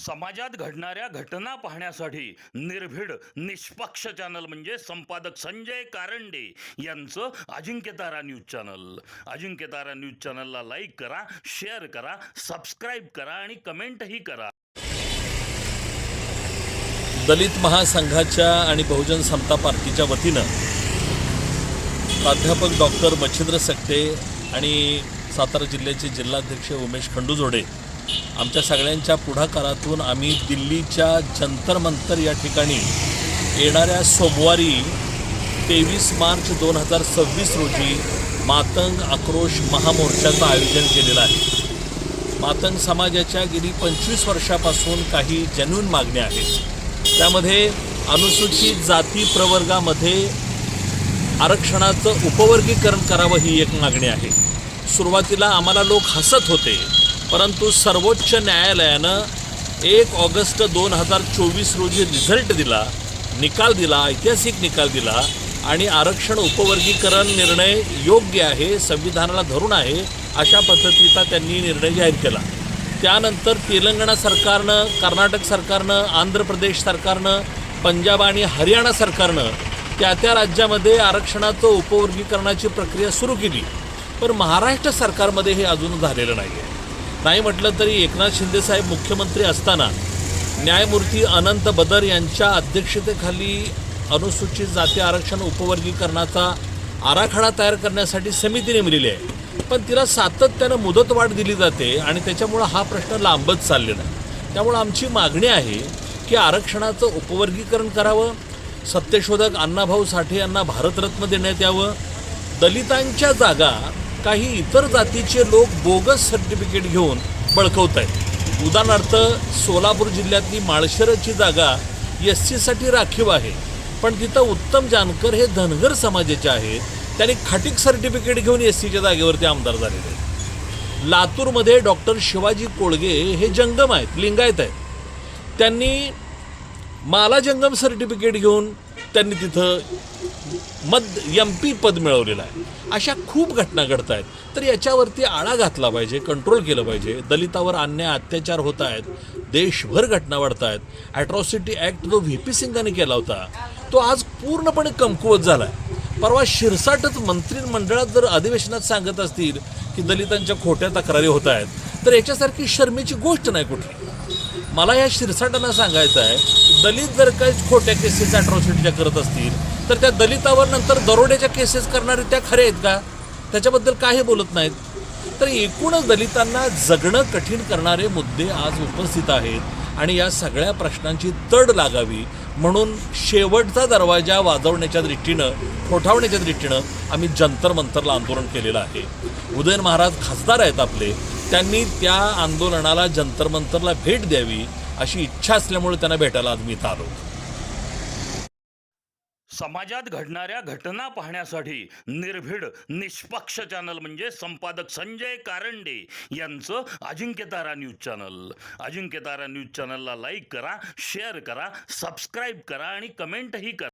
समाजात घडणाऱ्या घटना पाहण्यासाठी निर्भीड निष्पक्ष चॅनल म्हणजे संपादक संजय कारंडे यांचं Ajinkyatara news channel. Ajinkyatara news चॅनलला लाईक करा, शेअर करा, सबस्क्राईब करा आणि कमेंटही करा. दलित महासंघाच्या आणि बहुजन समता पार्टीच्या वतीनं प्राध्यापक डॉक्टर मच्छिंद्र सकटे आणि सातारा जिल्ह्याचे जिल्हाध्यक्ष उमेश खंडूजोडे आमच्या सगळ्यांच्या पुढाकारातून आम्ही दिल्लीच्या जंतर मंतर या ठिकाणी येणाऱ्या सोमवारी 23 मार्च 2026 रोजी मातंग आक्रोश महामोर्चाचं आयोजन केलेलं आहे. मातंग समाजाच्या गेली 25 वर्षापासून काही जेन्युइन मागण्या आहेत. त्यामध्ये अनुसूचित जाती प्रवर्गामध्ये आरक्षणाचं उपवर्गीकरण करावं ही एक मागणी आहे. सुरुवातीला आम्हाला लोक हसत होते, परंतु सर्वोच्च न्यायालयानं 1 ऑगस्ट 2024 रोजी रिझल्ट दिला, निकाल दिला, ऐतिहासिक निकाल दिला आणि आरक्षण उपवर्गीकरण निर्णय योग्य आहे, संविधानाला धरून आहे अशा पद्धतीचा त्यांनी निर्णय जाहीर केला. त्यानंतर तेलंगणा सरकारनं, कर्नाटक सरकारनं, आंध्र प्रदेश सरकारनं, पंजाब आणि हरियाणा सरकारनं त्या राज्यामध्ये आरक्षणाचं उपवर्गीकरणाची प्रक्रिया सुरू केली. पण महाराष्ट्र सरकारमध्ये हे अजून झालेलं नाही आहे. नाही म्हटलं तरी एकनाथ शिंदेसाहेब मुख्यमंत्री असताना न्यायमूर्ती अनंत बदर यांच्या अध्यक्षतेखाली अनुसूचित जाती आरक्षण उपवर्गीकरणाचा आराखडा तयार करण्यासाठी समिती नेमलेली आहे. पण तिला सातत्यानं मुदतवाढ दिली जाते आणि त्याच्यामुळं हा प्रश्न लांबत चाललेला आहे. त्यामुळं आमची मागणी आहे की आरक्षणाचं उपवर्गीकरण करावं, सत्यशोधक अण्णाभाऊ साठे यांना भारतरत्न देण्यात यावं, दलितांच्या जागा काही इतर जातीचे लोक बोगस सर्टिफिकेट घेऊन बळकवत आहेत. उदाहरणार्थ सोलापूर जिल्ह्यातली माळशेरची जागा SC राखीव आहे, पण तिथं उत्तम जानकर हे धनगर समाजाचे आहेत. त्यांनी खाटीक सर्टिफिकेट घेऊन SCच्या जागेवरती आमदार झालेले आहेत. लातूरमध्ये डॉक्टर शिवाजी कोळगे हे जंगम आहेत, लिंगायत आहेत. त्यांनी माला जंगम सर्टिफिकेट घेऊन त्यांनी तिथं MP पद मिळवलेलं आहे. अशा खूप घटना घडत आहेत. तर याच्यावरती आळा घातला पाहिजे, कंट्रोल केलं पाहिजे. दलितावर अन्याय अत्याचार होत आहेत, देशभर घटना वाढत आहेत. ॲट्रॉसिटी ॲक्ट जो VP सिंगांनी केला होता तो आज पूर्णपणे कमकुवत झाला आहे. परवा शिरसाटच मंत्रिमंडळात जर अधिवेशनात सांगत असतील की दलितांच्या खोट्या तक्रारी होत आहेत, तर याच्यासारखी शर्मेची गोष्ट नाही कुठली. मला या शिरसाटांना सांगायचं आहे, दलित जर काही खोट्या केसेस ॲट्रॉसिटीच्या करत असतील तर त्या दलितावर नंतर दरोड्याच्या केसेस करणारे त्या खरे आहेत का? त्याच्याबद्दल काही बोलत नाहीत. तर एकूणच दलितांना जगणं कठीण करणारे मुद्दे आज उपस्थित आहेत आणि या सगळ्या प्रश्नांची तड लागावी म्हणून शेवटचा दरवाजा वाजवण्याच्या दृष्टीनं, ठोठावण्याच्या दृष्टीनं आम्ही जंतर मंतरला आंदोलन केलेलं आहे. उदयन महाराज खासदार आहेत आपले, त्यांनी त्या आंदोलनाला जंतर मंतरला भेट द्यावी अशी इच्छा असल्यामुळे त्यांना भेटायला आज मी इथं आलो. समाजात घडणाऱ्या घटना पाहण्यासाठी निर्भीड निष्पक्ष चॅनल म्हणजे संपादक संजय कारंडे यांचं Ajinkyatara news channel. Ajinkyatara news चॅनलला लाईक करा, शेअर करा, सबस्क्राईब करा आणि कमेंटही करा.